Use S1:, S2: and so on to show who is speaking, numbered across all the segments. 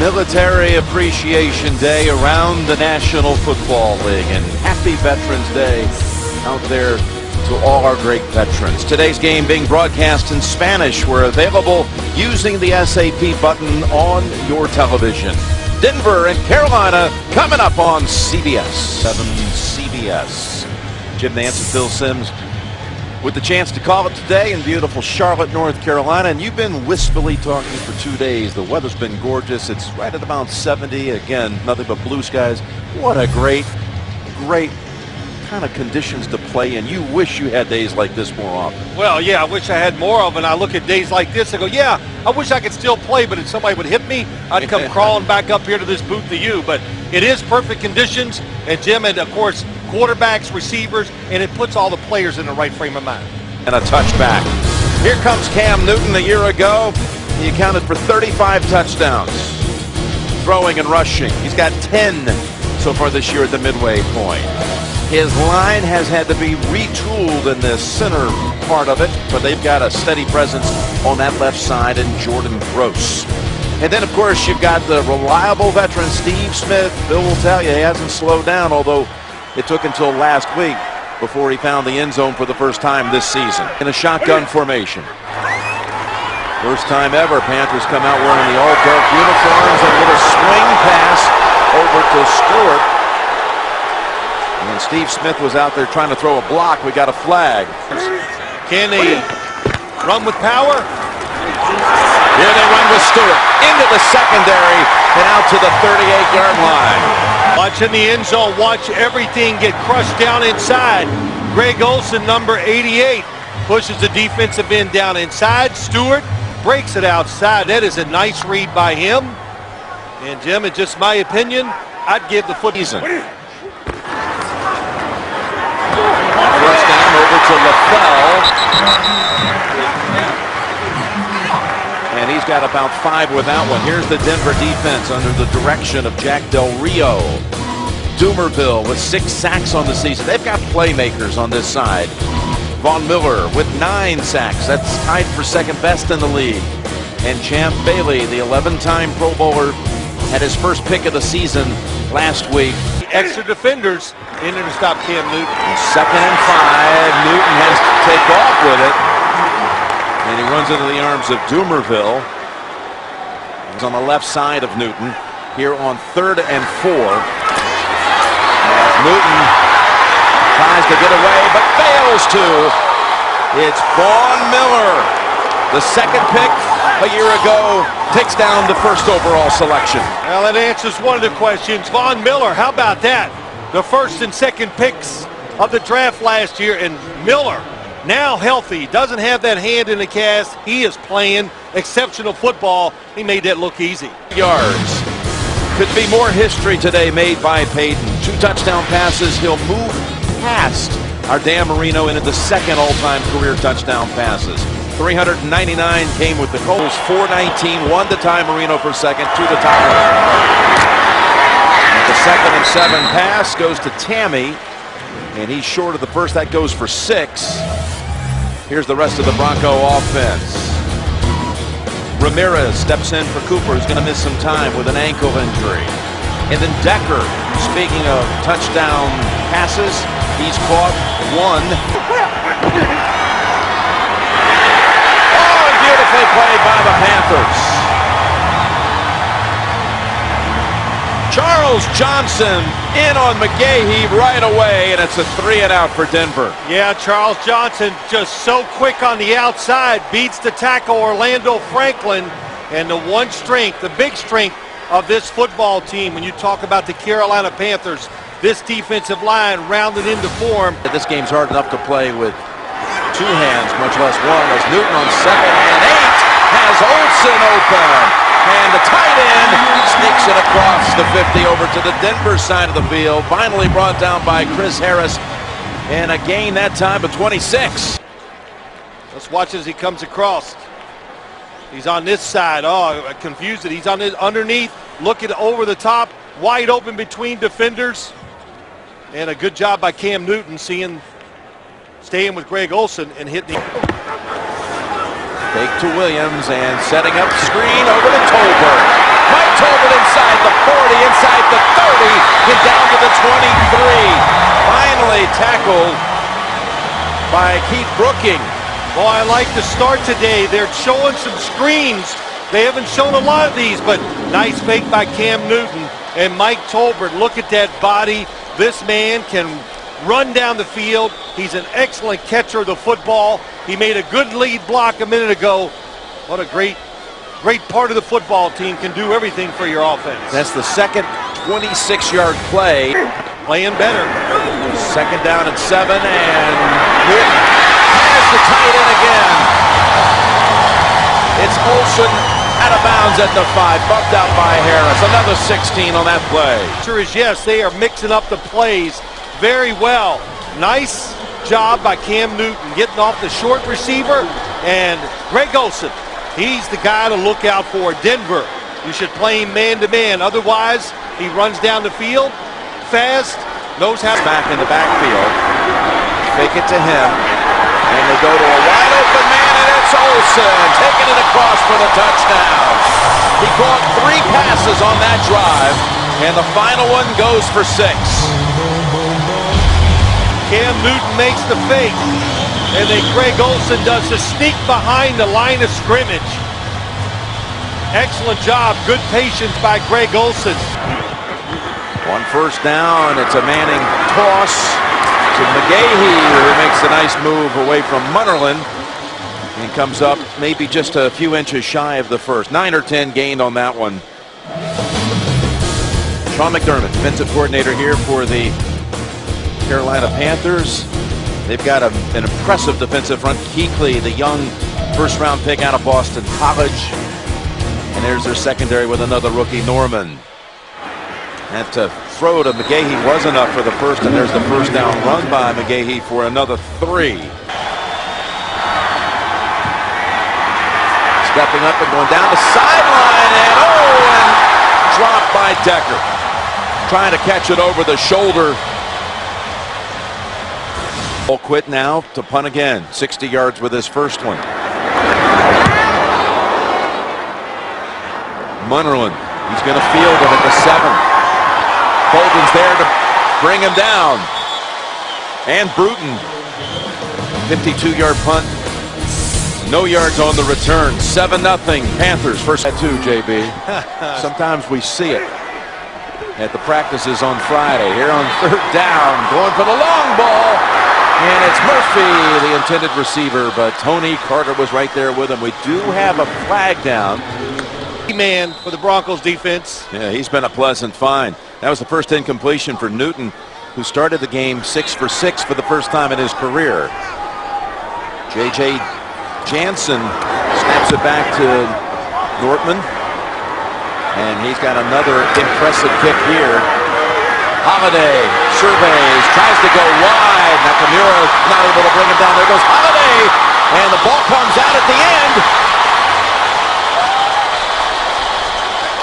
S1: Military Appreciation Day around the National Football League, and happy Veterans Day out there to all our great veterans. Today's game being broadcast in Spanish. We're available using the SAP button on your television. Denver and Carolina coming up on CBS 7 CBS. Jim Nance and Phil Simms with the chance to call it today in beautiful Charlotte, North Carolina. And you've been wispily talking for 2 days. The weather's been gorgeous. It's right at about 70. Again, nothing but blue skies. What a great kind of conditions to play in. You wish you had days like this more often.
S2: Well, yeah, I wish I had more of them. And I look at days like this and go, yeah, I wish I could still play, but if somebody would hit me, I'd come crawling back up here to this booth to you. But it is perfect conditions, and Jim, and of course, quarterbacks, receivers, and it puts all the players in the right frame of mind.
S1: And a touchback. Here comes Cam Newton. A year ago, he accounted for 35 touchdowns, throwing and rushing. He's got 10 so far this year at the midway point. His line has had to be retooled in the center part of it, but they've got a steady presence on that left side in Jordan Gross. And then, of course, you've got the reliable veteran Steve Smith. Bill will tell you he hasn't slowed down, although it took until last week before he found the end zone for the first time this season in a shotgun formation. First time ever Panthers come out wearing the all-dark uniforms and with a swing pass over to Stewart. And Steve Smith was out there trying to throw a block. We got a flag.
S2: Can they run with power?
S1: Here they run with Stewart into the secondary and out to the 38-yard line.
S2: Watch in the end zone. Watch everything get crushed down inside. Greg Olsen, number 88, pushes the defensive end down inside. Stewart breaks it outside. That is a nice read by him. And Jim, in just my opinion, I'd give the foot.
S1: First down over to LaFell. And he's got about 5 with that one. Here's the Denver defense under the direction of Jack Del Rio. Dumerville with 6 sacks on the season. They've got playmakers on this side. Von Miller with 9 sacks. That's tied for second best in the league. And Champ Bailey, the 11-time Pro Bowler, had his first pick of the season last week.
S2: Extra defenders in there to stop Cam Newton.
S1: 2nd and 5. Newton has to take off with it. And he runs into the arms of Dumerville. He's on the left side of Newton here on 3rd and 4. As Newton tries to get away but fails to. It's Von Miller, the 2nd pick a year ago, takes down the 1st overall selection.
S2: Well, that answers one of the questions. Von Miller, how about that? The 1st and 2nd picks of the draft last year, and Miller now healthy, doesn't have that hand in the cast. He is playing exceptional football. He made that look easy.
S1: Yards. Could be more history today made by Peyton. 2 touchdown passes. He'll move past our Dan Marino into the 2nd all-time career touchdown passes. 399 came with the Colts. 419, 1 to Ty Marino for 2nd, 2 to Ty Marino. The 2nd and 7 pass goes to Tammy, and he's short of the 1st. That goes for 6. Here's the rest of the Bronco offense. Ramirez steps in for Cooper, who's going to miss some time with an ankle injury. And then Decker, speaking of touchdown passes, he's caught 1. Oh, beautifully played by the Panthers. Charles Johnson in on McGahee right away, and it's a 3-and-out for Denver.
S2: Yeah, Charles Johnson just so quick on the outside, beats the tackle Orlando Franklin, and the one strength, the big strength of this football team, when you talk about the Carolina Panthers, this defensive line rounded into form.
S1: This game's hard enough to play with 2 hands, much less 1, as Newton on 2nd and 8 has Olsen open. And the tight end sneaks it across the 50 over to the Denver side of the field. Finally brought down by Chris Harris. And a gain that time of 26.
S2: Let's watch as he comes across. He's on this side. Oh, I confused it. He's on this underneath, looking over the top, wide open between defenders. And a good job by Cam Newton staying with Greg Olsen and hitting the...
S1: Fake to Williams and setting up screen over to Tolbert. Mike Tolbert Finally tackled by Keith Brooking.
S2: Well, I like the start today. They're showing some screens. They haven't shown a lot of these, but nice fake by Cam Newton and Mike Tolbert. Look at that body. This man can run down the field. He's an excellent catcher of the football. He made a good lead block a minute ago. What a great part of the football team, can do everything for your offense.
S1: That's the second 26-yard play.
S2: Playing better.
S1: Second down and 7, and Newton has the tight end again. It's Olsen out of bounds at the 5, bumped out by Harris. Another 16 on that play.
S2: Answer is yes, they are mixing up the plays very well. Nice job by Cam Newton getting off the short receiver, and Greg Olsen, he's the guy to look out for. Denver, you should play him man-to-man. Otherwise, he runs down the field fast, knows how to...
S1: Back in the backfield. Fake it to him. And they go to a wide open man, and it's Olsen taking it across for the touchdown. He caught 3 passes on that drive, and the final one goes for 6.
S2: Cam Newton makes the fake, and then Greg Olsen does the sneak behind the line of scrimmage. Excellent job, good patience by Greg Olsen.
S1: 1 first down, it's a Manning toss to McGahee, who makes a nice move away from Munnerlyn and comes up maybe just a few inches shy of the first. 9 or 10 gained on that one. Sean McDermott, defensive coordinator here for the Carolina Panthers. They've got an impressive defensive front. Kuechly, the young first-round pick out of Boston College. And there's their secondary with another rookie, Norman. That throw to McGahee was enough for the first, and there's the first down run by McGahee for another 3. Stepping up and going down the sideline, and dropped by Decker. Trying to catch it over the shoulder. Ball quit now to punt again. 60 yards with his first one. Munnerlyn, he's going to field it at the 7. Bolden's there to bring him down. And Bruton, 52-yard punt. No yards on the return. 7-0 Panthers. First at 2, JB. Sometimes we see it at the practices on Friday. Here on 3rd down, going for the long ball. And it's Murphy, the intended receiver, but Tony Carter was right there with him. We do have a flag down.
S2: Man for the Broncos defense.
S1: Yeah, he's been a pleasant find. That was the first incompletion for Newton, who started the game 6 for 6 for the first time in his career. J.J. Jansen snaps it back to Nortman, and he's got another impressive kick here. Holiday surveys, tries to go wide. Nakamura not able to bring him down. There goes Holiday, and the ball comes out at the end.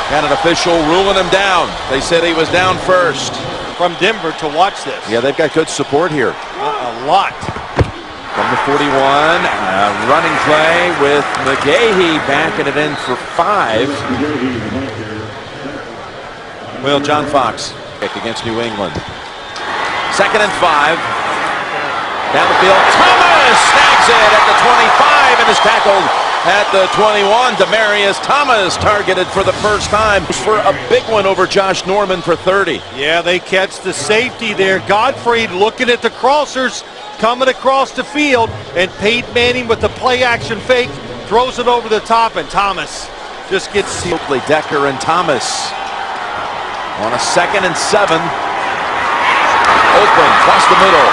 S1: Got an official ruling him down. They said he was down first.
S2: From Denver to watch this.
S1: Yeah, they've got good support here.
S2: A lot.
S1: From the 41, running play with McGahee backing it in for 5. Well, John Fox kick against New England. 2nd and 5. Down the field, Thomas snags it at the 25 and is tackled at the 21. Demarius Thomas targeted for the first time for a big one over Josh Norman for 30.
S2: Yeah, they catch the safety there. Godfrey looking at the crossers coming across the field, and Peyton Manning with the play action fake throws it over the top, and Thomas just gets sealed.
S1: Decker and Thomas on a 2nd and 7. Open across the middle.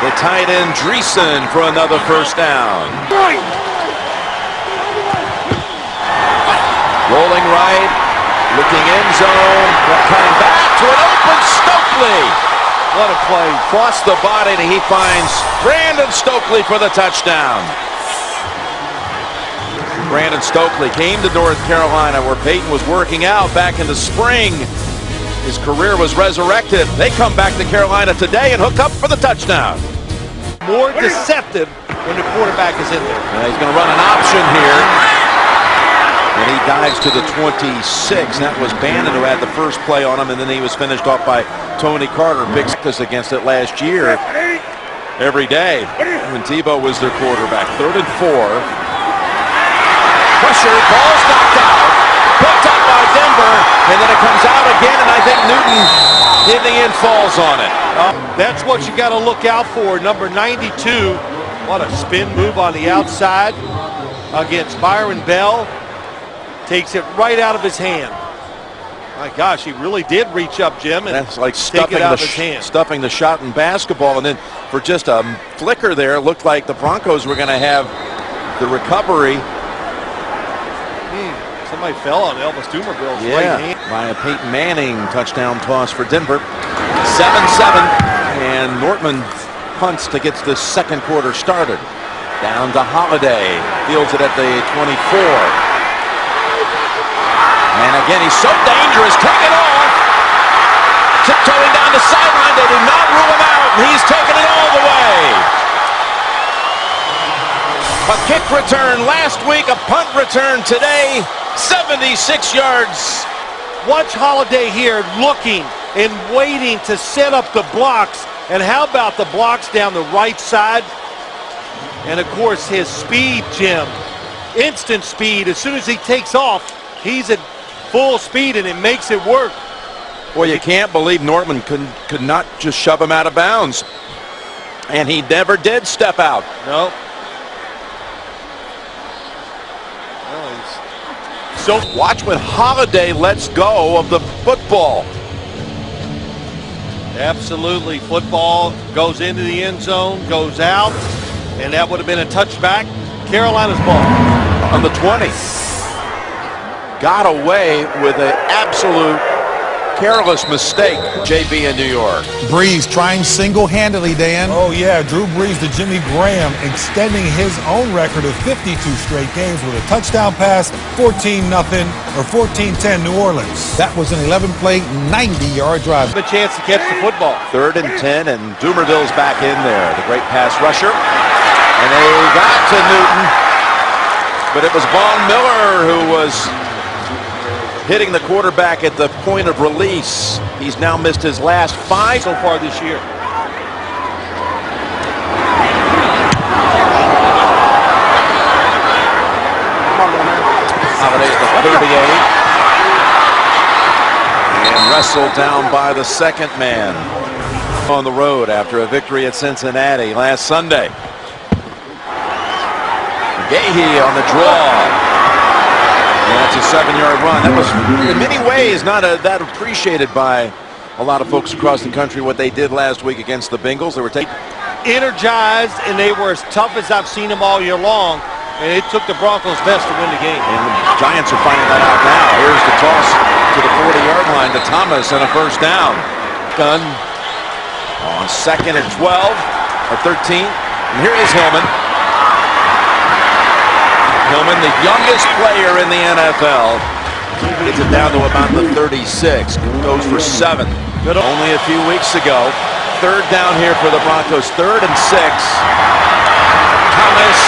S1: The tight end Dreesen for another first down. Rolling right, looking end zone, cutting back to an open Stokely.
S2: What a play.
S1: Across the body, and he finds Brandon Stokely for the touchdown. Brandon Stokely came to North Carolina, where Peyton was working out back in the spring. His career was resurrected. They come back to Carolina today and hook up for the touchdown.
S2: More deceptive when the quarterback is in there.
S1: He's going to run an option here. And he dives to the 26. That was Bannon who had the first play on him, and then he was finished off by Tony Carter. Big success against it last year every day when Tebow was their quarterback. 3rd and 4. Pressure, ball's knocked out. Picked up by Denver, and then it comes out again, and I think Newton in the end falls on it.
S2: That's what you got to look out for. Number 92. What a spin move on the outside against Byron Bell. Takes it right out of his hand. My gosh, he really did reach up, Jim, and
S1: that's like
S2: take it out of his hand.
S1: Stuffing the shot in basketball, and then for just a flicker there, it looked like the Broncos were going to have the recovery.
S2: Somebody fell on Elvis Dumerville's right hand.
S1: By a Peyton Manning touchdown toss for Denver. 7-7, and Nortman punts to get the second quarter started. Down to Holiday, fields it at the 24. And again, he's so dangerous, taking off. Tiptoeing down the sideline, they do not rule him out, and he's taking it all the way. A kick return last week, a punt return today, 76 yards.
S2: Watch Holiday here looking and waiting to set up the blocks. And how about the blocks down the right side? And of course his speed, Jim. Instant speed. As soon as he takes off, he's at full speed and it makes it work.
S1: Boy, you can't believe Nortman could not just shove him out of bounds. And he never did step out.
S2: No.
S1: So watch when Holiday lets go of the football.
S2: Absolutely. Football goes into the end zone, goes out, and that would have been a touchback. Carolina's ball.
S1: On the 20. Got away with an absolute careless mistake, JB in New York.
S3: Brees trying single-handedly, Dan.
S4: Oh, yeah. Drew Brees to Jimmy Graham, extending his own record of 52 straight games with a touchdown pass, 14-0 or 14-10 New Orleans.
S3: That was an 11-play, 90-yard drive.
S2: A chance to catch the football.
S1: 3rd and 10, and Dumerville's back in there. The great pass rusher. And they got to Newton, but it was Von Miller who was hitting the quarterback at the point of release. He's now missed his last 5
S2: so far this year.
S1: Holiday at the 38. And wrestled down by the second man. On the road after a victory at Cincinnati last Sunday. Gahey on the draw. And that's a 7-yard run. That was, in many ways, not that appreciated by a lot of folks across the country, what they did last week against the Bengals. They were
S2: energized, and they were as tough as I've seen them all year long. And it took the Broncos best to win the game.
S1: And the Giants are finding that out now. Here's the toss to the 40-yard line to Thomas and a first down. Gunn on 2nd and 12 or 13. And here is Hillman. Hillman, the youngest player in the NFL, gets it down to about the 36. Goes for 7. Only a few weeks ago. 3rd down here for the Broncos. 3rd and 6. Thomas,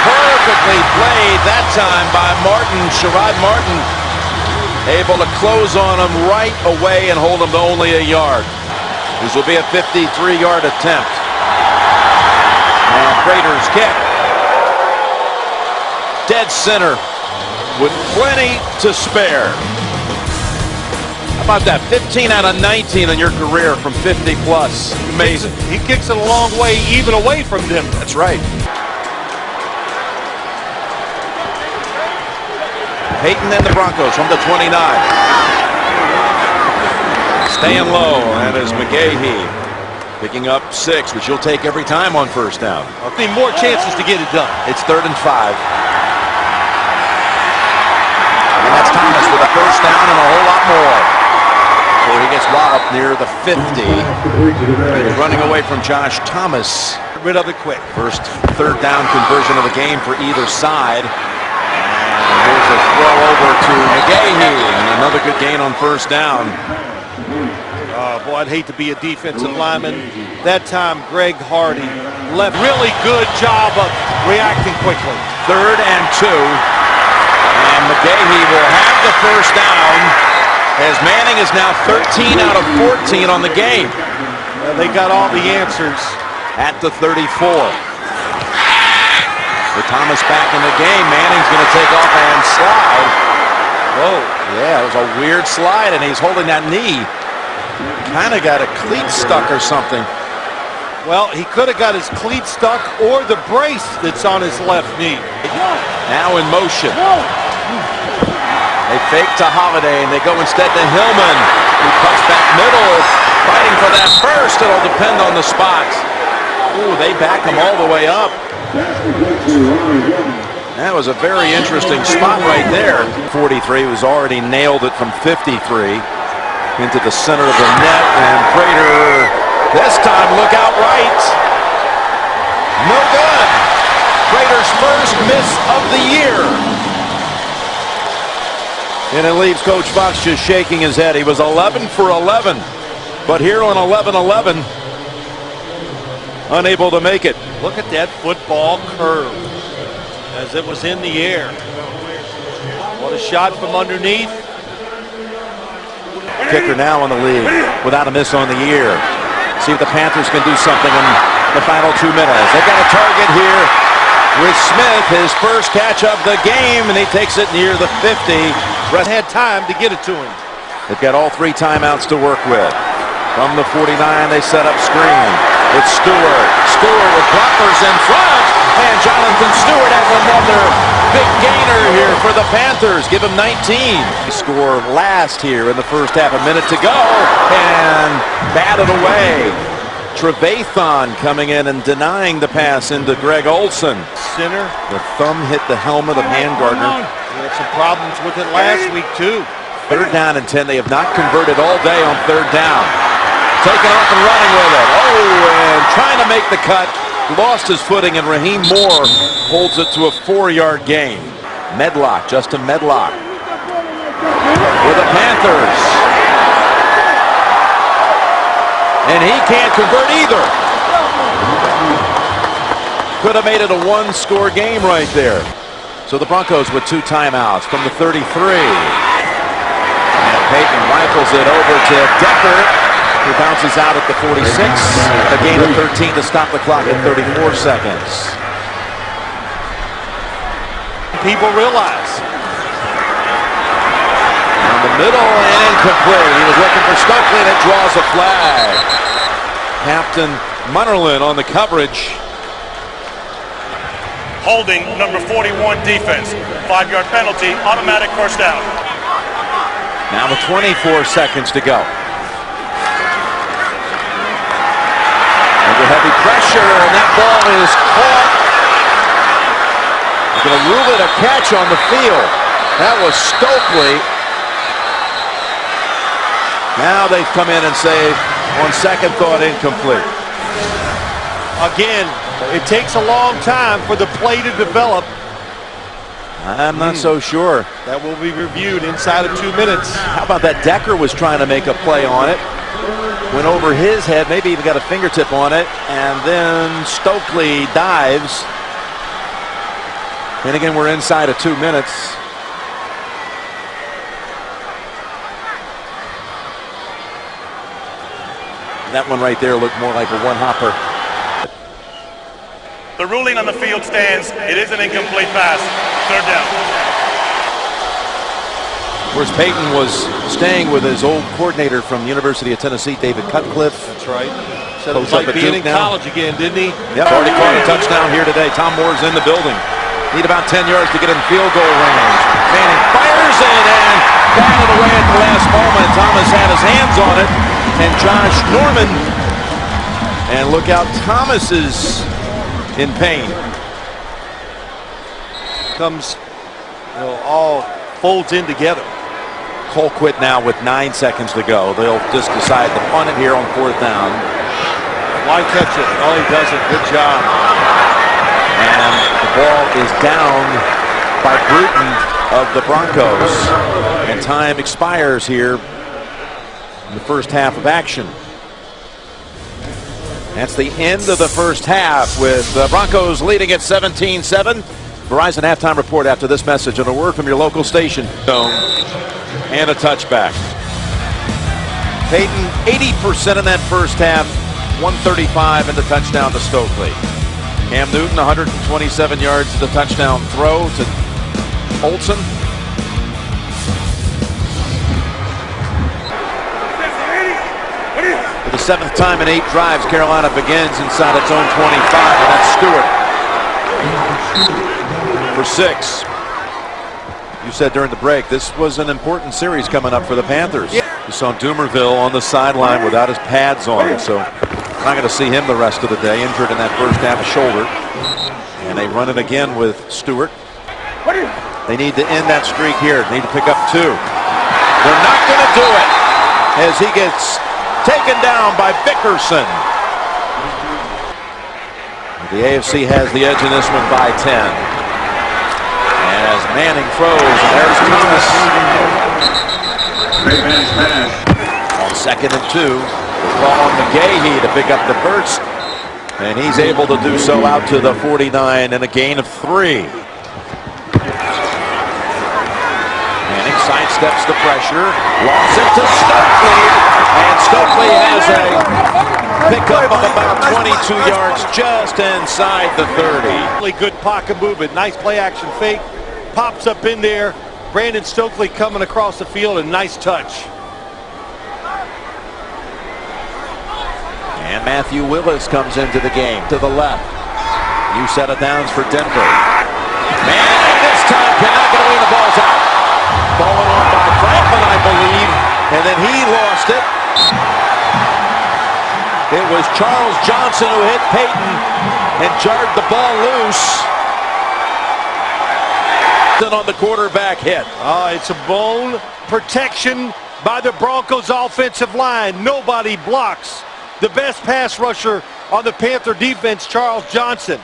S1: perfectly played that time by Martin, Sherrod Martin. Able to close on him right away and hold him to only a yard. This will be a 53-yard attempt. And Prater's kick. Dead center with plenty to spare. How about that? 15 out of 19 in your career from 50 plus. Amazing.
S2: He kicks it a long way, even away from them.
S1: That's right. Peyton and the Broncos from the 29. Staying low, and as McGahee picking up 6, which you'll take every time on first down.
S2: I think more chances to get it done.
S1: It's 3rd and 5. And that's Thomas with a first down and a whole lot more. So he gets walloped near the 50. He's running away from Josh Thomas.
S2: Get rid of it quick.
S1: First 3rd down conversion of the game for either side. And here's a throw over to McGahee. And another good gain on first down.
S2: Oh, boy, I'd hate to be a defensive lineman. That time, Greg Hardy left. Really good job of reacting quickly.
S1: 3rd and 2. And And McGahee will have the first down as Manning is now 13 out of 14 on the game.
S2: Well, they got all the answers.
S1: At the 34. With Thomas back in the game, Manning's going to take off and slide. Whoa, yeah, it was a weird slide, and he's holding that knee. Kind of got a cleat stuck or something.
S2: Well, he could have got his cleat stuck or the brace that's on his left knee.
S1: Now in motion. They fake to Holiday, and they go instead to Hillman, who cuts back middle, fighting for that first. It'll depend on the spots. Ooh, they back him all the way up. That was a very interesting spot right there. 43 was already nailed it from 53 into the center of the net, and Prater this time look out right. No good. Prater's first miss of the year. And it leaves Coach Fox just shaking his head. He was 11 for 11, but here on 11-11, unable to make it.
S2: Look at that football curve as it was in the air. What a shot from underneath.
S1: Kicker now in the league without a miss on the year. See if the Panthers can do something in the final 2 minutes. They've got a target here with Smith, his first catch of the game, and he takes it near the 50.
S2: Brett had time to get it to him.
S1: They've got all 3 timeouts to work with. From the 49, they set up screen. It's Stewart. Stewart with blockers in front, and Jonathan Stewart has another big gainer here for the Panthers. Give him 19. They score last here in the first half. A minute to go, and batted away. Trevathan coming in and denying the pass into Greg Olson.
S2: Center.
S1: The thumb hit the helmet of Handgardner.
S2: He had some problems with it last week, too.
S1: 3rd down and 10. They have not converted all day on 3rd down. Taking off and running with it. Oh, and trying to make the cut. Lost his footing, and Raheem Moore holds it to a 4-yard gain. Medlock, Justin Medlock, for the Panthers. And he can't convert either. Could have made it a 1-score game right there. So the Broncos with 2 timeouts from the 33. And Peyton rifles it over to Decker, who bounces out at the 46. A gain of 13 to stop the clock at 34 seconds.
S2: People realize.
S1: In the middle and incomplete. He was looking for Stokely, and it draws a flag. Captain Munnerlyn on the coverage.
S5: Holding number 41 defense. 5-yard penalty, automatic first down.
S1: Now with 24 seconds to go. Under heavy pressure, and that ball is caught. They're going to rule it a catch on the field. That was Stokely. Now they've come in and say, on second thought, incomplete.
S2: Again, it takes a long time for the play to develop.
S1: I'm not so sure.
S2: That will be reviewed inside of 2 minutes.
S1: How about that? Decker was trying to make a play on it. Went over his head, maybe even got a fingertip on it, and then Stokely dives. And again, we're inside of 2 minutes. That one right there looked more like a one-hopper.
S5: The ruling on the field stands. It is an incomplete pass. 3rd down.
S1: Of course, Peyton was staying with his old coordinator from the University of Tennessee, David Cutcliffe.
S2: That's right. Said it was
S1: Coach
S2: like
S1: up at
S2: being in
S1: Duke now.
S2: college again, didn't he?
S1: Yep, already caught a touchdown here today. Tom Moore's in the building. Need about 10 yards to get in field goal range. Manning fires it and batted away at the last moment. Thomas had his hands on it, and Josh Norman. And look out, Thomas is in pain.
S2: Comes, all folds in together.
S1: Colquitt now with 9 seconds to go. They'll just decide to punt it here on 4th down.
S2: Why catch it? Oh, he does it. Good job.
S1: And the ball is down by Bruton of the Broncos. And time expires here in the first half of action. That's the end of the first half, with the Broncos leading at 17-7. Verizon halftime report after this message and a word from your local station. And a touchback. Peyton 80% in that first half, 135 in the touchdown to Stokely. Cam Newton 127 yards to the touchdown throw to Olsen. For the 7th time in 8 drives, Carolina begins inside its own 25, and that's Stewart for 6. You said during the break this was an important series coming up for the Panthers. You saw Dumerville on the sideline without his pads on, so not going to see him the rest of the day, injured in that first half of shoulder. And they run it again with Stewart. They need to end that streak here. They need to pick up 2. They're not going to do it as he gets taken down by Bickerson. The AFC has the edge in this one by 10. As Manning throws, and there's Thomas. On 2nd and 2, the call on McGahee to pick up the first, and he's able to do so out to the 49 and a gain of 3. Manning sidesteps the pressure, lost it to Stokely, and Stokely has a pickup of about 22 yards just inside the 30.
S2: Really good pocket movement, nice play action fake, pops up in there. Brandon Stokely coming across the field, and nice touch.
S1: And Matthew Willis comes into the game to the left. New set of downs for Denver. Manning this time cannot get away, the ball's out. Fallen on by Franklin, I believe, and then he lost it. It was Charles Johnson who hit Peyton and jarred the ball loose. On the quarterback hit.
S2: It's a bone protection by the Broncos offensive line. Nobody blocks the best pass rusher on the Panther defense, Charles Johnson.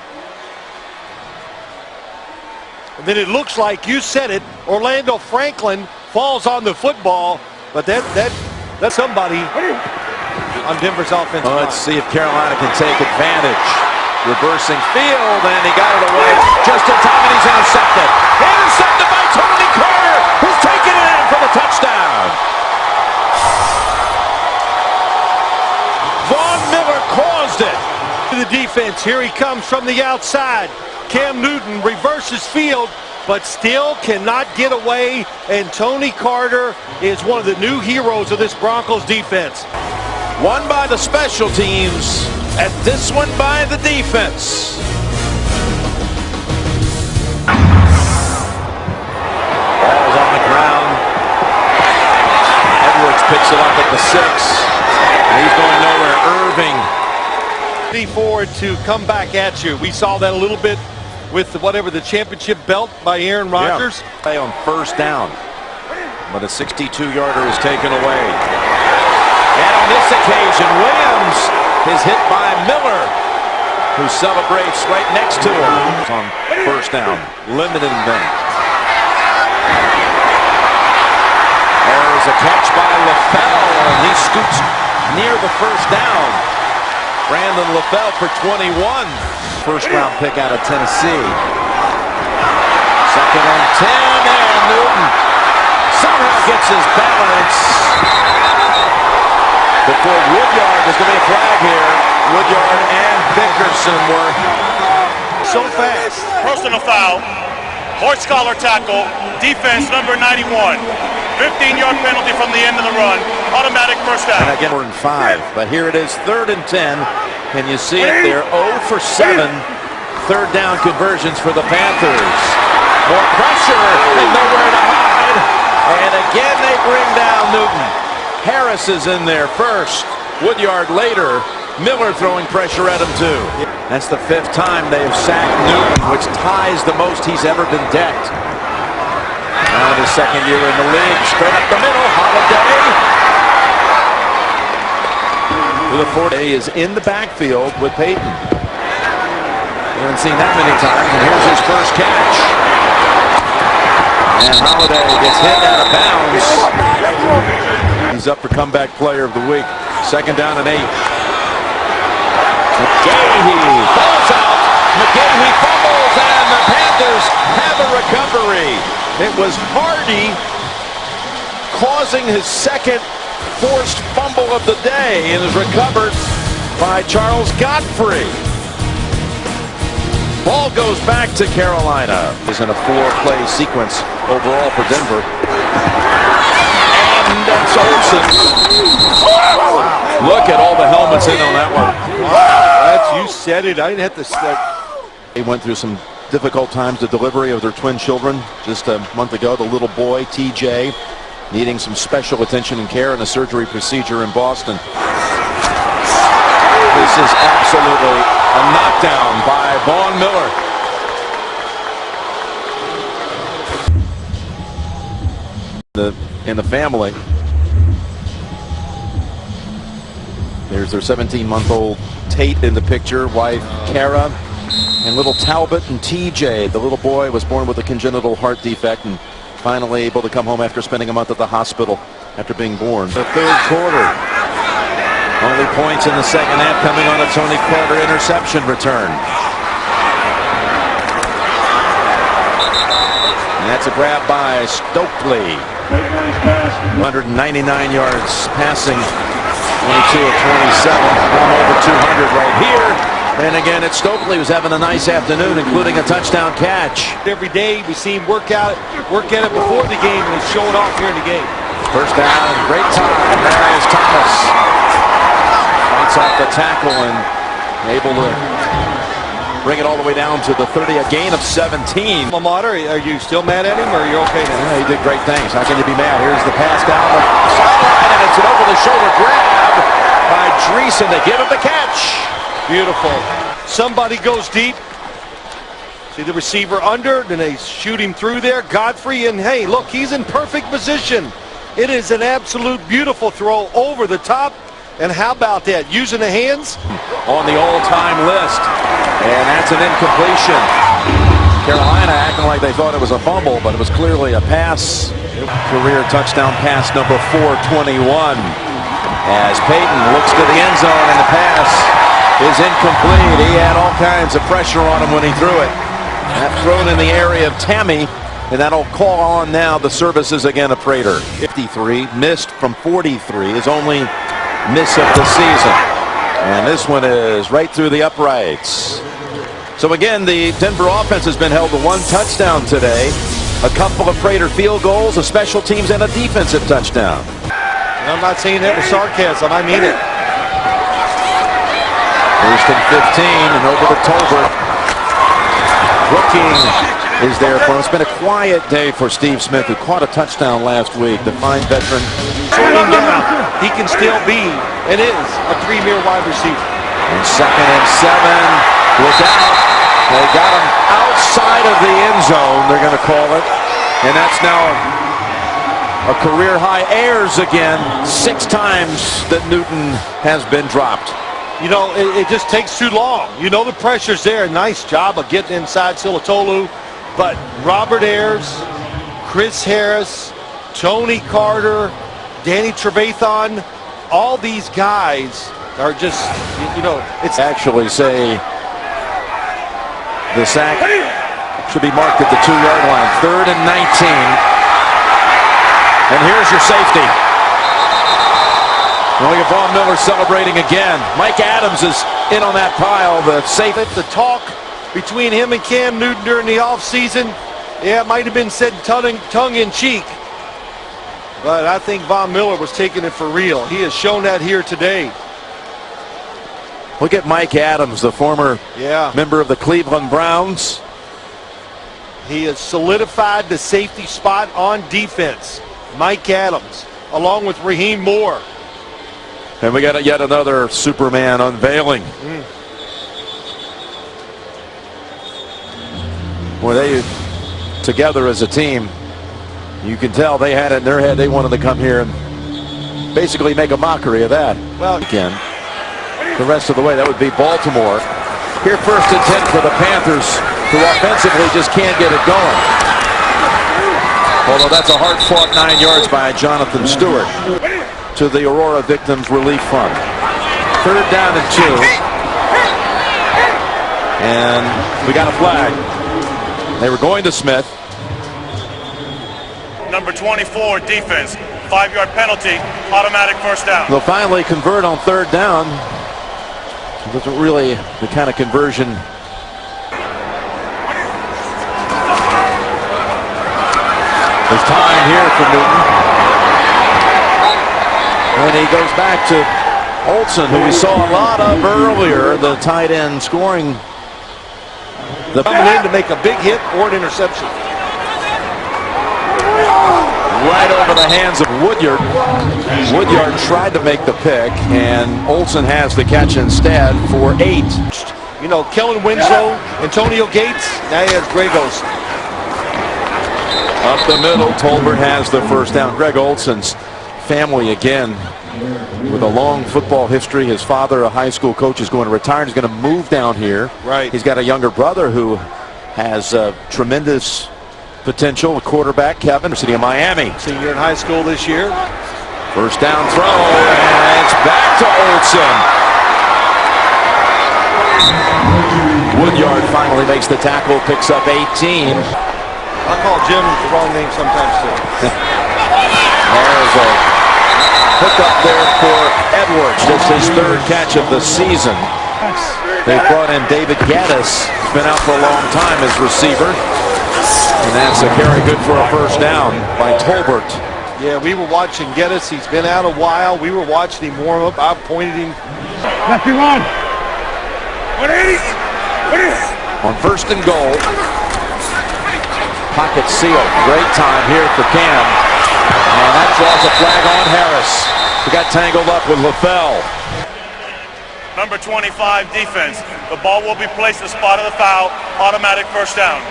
S2: And then it looks like, you said it, Orlando Franklin falls on the football, but that's somebody on Denver's offensive line.
S1: Let's see if Carolina can take advantage. Reversing field, and he got it away just in time, and he's intercepted. Intercepted by Tony Carter, who's taking it in for the touchdown. Von Miller caused it.
S2: To the defense, here he comes from the outside. Cam Newton reverses field, but still cannot get away, and Tony Carter is one of the new heroes of this Broncos defense.
S1: One by the special teams, and this one by the defense. Ball's on the ground. Edwards picks it up at the 6. And he's going nowhere. Irving.
S2: Forward to come back at you. We saw that a little bit with whatever the championship belt by Aaron Rodgers.
S1: Yeah. On first down, but a 62-yarder is taken away. And on this occasion, Williams is hit by Miller, who celebrates right next to him on first down, limiting them. There's a catch by LaFell, and he scoots near the first down. Brandon LaFell for 21. First-round pick out of Tennessee. 2nd and 10, and Newton somehow gets his balance before Woodyard. There's going to be a flag here. Woodyard and Bickerson were
S2: so fast.
S5: Personal foul, horse collar tackle, defense number 91. 15-yard penalty from the end of the run. Automatic first down.
S1: And again, 4 and 5. But here it is, 3rd and 10. And you see it there, 0 for 7. 3rd down conversions for the Panthers. More pressure and nowhere to hide. And again, they bring down Newton. Harris is in there first. Woodyard later. Miller throwing pressure at him too. That's the 5th time they have sacked Newton, which ties the most he's ever been decked. Now his 2nd year in the league. Straight up the middle, Holiday. The 40 is in the backfield with Peyton. We haven't seen that many times, and here's his first catch. And Holiday gets hit out of bounds. He's up for comeback player of the week. 2nd down and 8. McGahee falls out. McGahee fumbles, and the Panthers Panthers have a recovery. It was Hardy causing his second forced fumble of the day and is recovered by Charles Godfrey. Ball goes back to Carolina. Is in a 4-play sequence overall for Denver. And that's Olsen. Look at all the helmets in on that one.
S2: That's, you said it. I didn't have to start.
S1: They went through some difficult times, the delivery of their twin children just a month ago. The little boy, TJ, needing some special attention and care in a surgery procedure in Boston. This is absolutely a knockdown by Von Miller. In the family. There's their 17-month-old Tate in the picture, wife Kara, and little Talbot and TJ. The little boy was born with a congenital heart defect and finally able to come home after spending a month at the hospital after being born. The third quarter. Only points in the second half coming on a Tony Carter interception return. And that's a grab by Stokely. 199 yards passing. 22 of 27. Going over 200 right here. And again, it's Stokely who's having a nice afternoon, including a touchdown catch.
S2: Every day we see him work at it before the game, and he's showing off here in the game.
S1: First down, great time. There is Thomas. Fights off the tackle and able to bring it all the way down to the 30, a gain of 17.
S2: Mater, are you still mad at him, or are you okay now?
S1: Yeah, he did great things. How can you be mad? Here's the pass down the sideline, and it's an over-the-shoulder grab by Dreesen to give him the catch.
S2: Beautiful. Somebody goes deep. See the receiver under, then they shoot him through there. Godfrey, and hey, look, he's in perfect position. It is an absolute beautiful throw over the top. And how about that? Using the hands?
S1: On the all-time list. And that's an incompletion. Carolina acting like they thought it was a fumble, but it was clearly a pass. Career touchdown pass number 421. As Peyton looks to the end zone, and the pass is incomplete. He had all kinds of pressure on him when he threw it. That thrown in the area of Tammy, and that'll call on now the services again of Prater. 53, missed from 43, his only miss of the season. And this one is right through the uprights. So again, the Denver offense has been held to one touchdown today. A couple of Prater field goals, a special teams, and a defensive touchdown.
S2: I'm not saying that with sarcasm, I mean it.
S1: First and 15, and over to Tolbert. Looking is there for him. It's been a quiet day for Steve Smith, who caught a touchdown last week. The fine veteran.
S2: Turning down, he can still be, and is, a premier wide receiver.
S1: And second and 7. Look out. They got him outside of the end zone, they're going to call it. And that's now a career high. Ayers again, 6 times that Newton has been dropped.
S2: You know, it just takes too long. You know the pressure's there. Nice job of getting inside Silatolu. But Robert Ayers, Chris Harris, Tony Carter, Danny Trevathan, all these guys are just, you know, it's
S1: actually say the sack should be marked at the 2-yard line. 3rd and 19. And here's your safety. Look at Von Miller celebrating again. Mike Adams is in on that pile. The safety.
S2: The talk between him and Cam Newton during the offseason, yeah, it might have been said tongue-in-cheek. But I think Von Miller was taking it for real. He has shown that here today.
S1: Look at Mike Adams, the former member of the Cleveland Browns.
S2: He has solidified the safety spot on defense. Mike Adams, along with Raheem Moore.
S1: And we got yet another Superman unveiling. Well, they together as a team, you can tell they had it in their head. They wanted to come here and basically make a mockery of that. Well, again, the rest of the way, that would be Baltimore. Here, 1st and 10 for the Panthers, who offensively just can't get it going. Although that's a hard-fought 9 yards by Jonathan Stewart to the Aurora Victims Relief Fund. 3rd down and 2. And we got a flag. They were going to Smith.
S5: Number 24, defense. 5-yard penalty, automatic first down.
S1: They'll finally convert on third down. It wasn't really the kind of conversion. There's time here for Newton. And he goes back to Olsen, who we saw a lot of earlier, the tight end scoring.
S2: Coming in to make a big hit or an interception.
S1: Right over the hands of Woodyard. Woodyard tried to make the pick, and Olsen has the catch instead for 8.
S2: You know, Kellen Winslow, Antonio Gates, now he has Greg Olsen.
S1: Up the middle, Tolbert has the first down. Greg Olsen's family again with a long football history. His father, a high school coach, is going to retire. He's going to move down here.
S2: Right.
S1: He's got a younger brother who has tremendous potential, a quarterback, Kevin, City of Miami.
S2: Senior in high school this year.
S1: First down throw, and it's back to Olsen. Woodyard finally makes the tackle, picks up 18.
S2: I call Jim the wrong name sometimes too.
S1: There's a hookup there for Edwards. This is his 3rd catch of the season. They brought in David Gaddis. He's been out for a long time as receiver. And that's a carry good for a first down by Tolbert.
S2: Yeah, we were watching Geddes. He's been out a while. We were watching him warm up. I pointed him.
S5: Lefty run. 180.
S1: On first and goal. Pocket sealed. Great time here for Cam. And that draws a flag on Harris. He got tangled up with LaFell.
S5: Number 25, defense. The ball will be placed at the spot of the foul, automatic first down.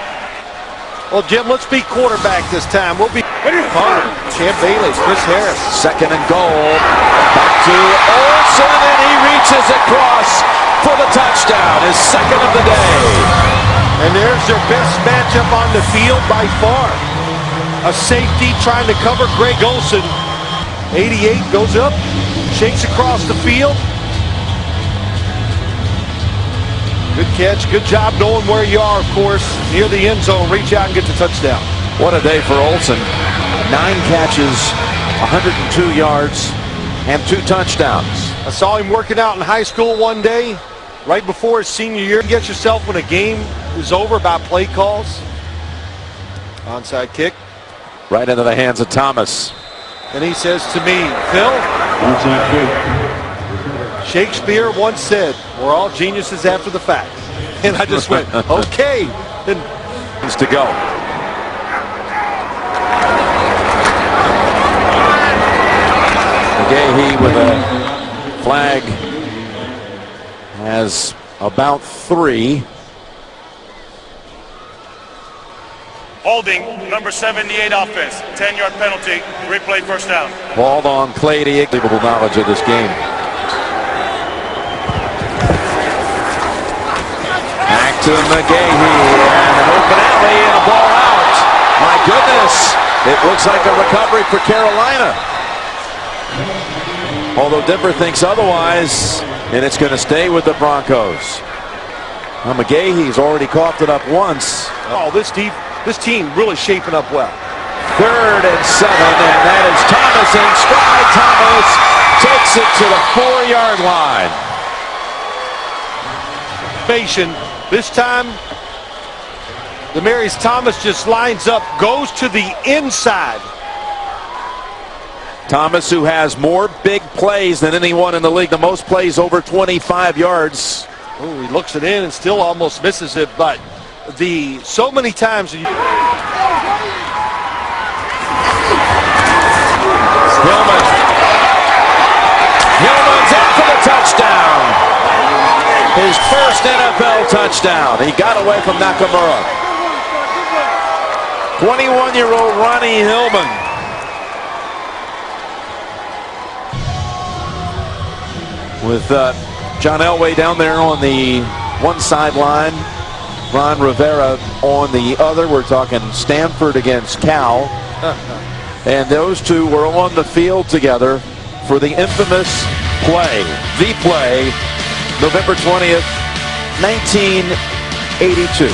S2: Well, Jim, let's be quarterback this time. We'll be punter. Champ Bailey, Chris Harris.
S1: Second and goal. Back to Olsen, and he reaches across for the touchdown. His second of the day.
S2: And there's their best matchup on the field by far. A safety trying to cover Greg Olsen. 88 goes up, shakes across the field. Good catch, good job knowing where you are, of course. Near the end zone, reach out and get the touchdown.
S1: What a day for Olsen. 9 catches, 102 yards, and 2 touchdowns.
S2: I saw him working out in high school one day, right before his senior year. You get yourself when a game is over about play calls. Onside kick.
S1: Right into the hands of Thomas.
S2: And he says to me, Phil, Shakespeare once said, we're all geniuses after the fact. And I just went, okay. Then
S1: needs to go. McGahee with a flag has about 3.
S5: Holding, number 78 offense, 10-yard penalty, replay first down.
S1: Balled on Clady. Unbelievable knowledge of this game. Back to McGahee, and an open alley and a ball out. My goodness, it looks like a recovery for Carolina. Although Denver thinks otherwise, and it's going to stay with the Broncos. Now McGahee's already coughed it up once.
S2: oh, this team really shaping up well.
S1: 3rd and 7, and that is Thomas in stride. Thomas takes it to the 4-yard line.
S2: This time, Demaryius Thomas just lines up, goes to the inside.
S1: Thomas, who has more big plays than anyone in the league, the most plays over 25 yards.
S2: Oh, he looks it in and still almost misses it, but so many times
S1: Hillman's in for the touchdown. His first NFL touchdown. He got away from Nakamura. 21-year-old Ronnie Hillman. With John Elway down there on the one sideline, Ron Rivera on the other. We're talking Stanford against Cal. And those two were on the field together for the infamous play, the play, November 20th, 1982.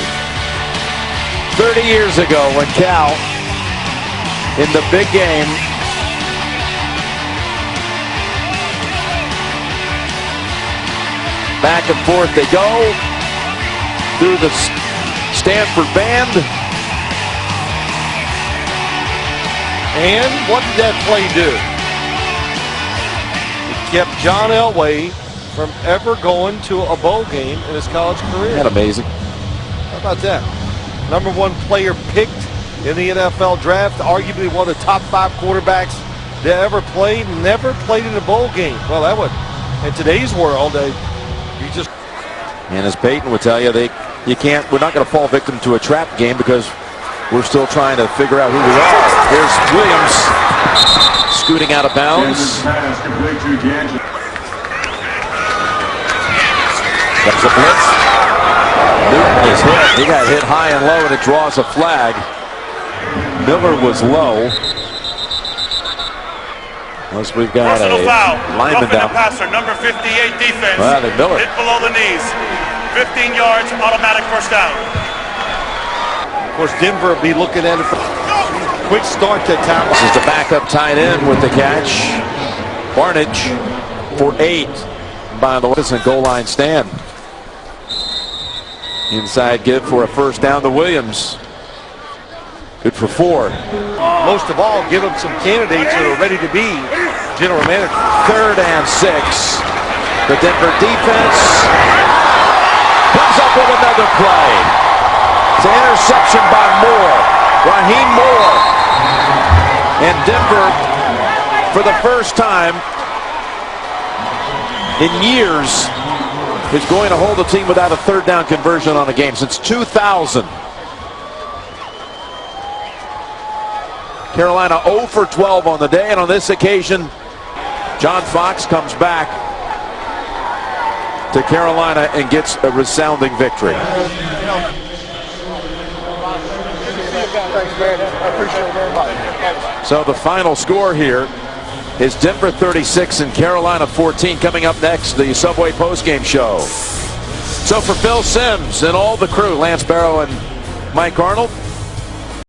S1: 30 years ago when Cal, in the big game, back and forth they go through the Stanford band.
S2: And what did that play do? It kept John Elway from ever going to a bowl game in his college career.
S1: Isn't that amazing?
S2: How about that? #1 player picked in the NFL draft, arguably one of the top 5 quarterbacks that ever played, never played in a bowl game. Well, that would, in today's world, you just.
S1: And as Peyton would tell you, we're not going to fall victim to a trap game because we're still trying to figure out who we are. Here's Williams scooting out of bounds. Comes a blitz. Newton is hit. He got hit high and low, and it draws a flag. Miller was low. Unless we've got
S5: Personal
S1: a
S5: foul.
S1: lineman
S5: Roughing
S1: down.
S5: the passer, number 58 defense.
S1: Well, they Miller.
S5: Hit below the knees. 15 yards, automatic first down.
S2: Of course, Denver will be looking at it for quick start to time.
S1: This is the backup tight end with the catch. Barnage for 8. By the way, this is a goal line stand. Inside give for a first down to Williams. Good for 4.
S2: Most of all, give them some candidates that are ready to be general manager.
S1: 3rd and 6. The Denver defense comes up with another play. It's an interception by Moore. Raheem Moore. And Denver, for the first time in years, is going to hold a team without a 3rd down conversion on a game since 2000. Carolina 0 for 12 on the day, and on this occasion, John Fox comes back to Carolina and gets a resounding victory. So the final score here is Denver 36 and Carolina 14. Coming up next, the Subway postgame show. So for Phil Simms and all the crew, Lance Barrow and Mike Arnold,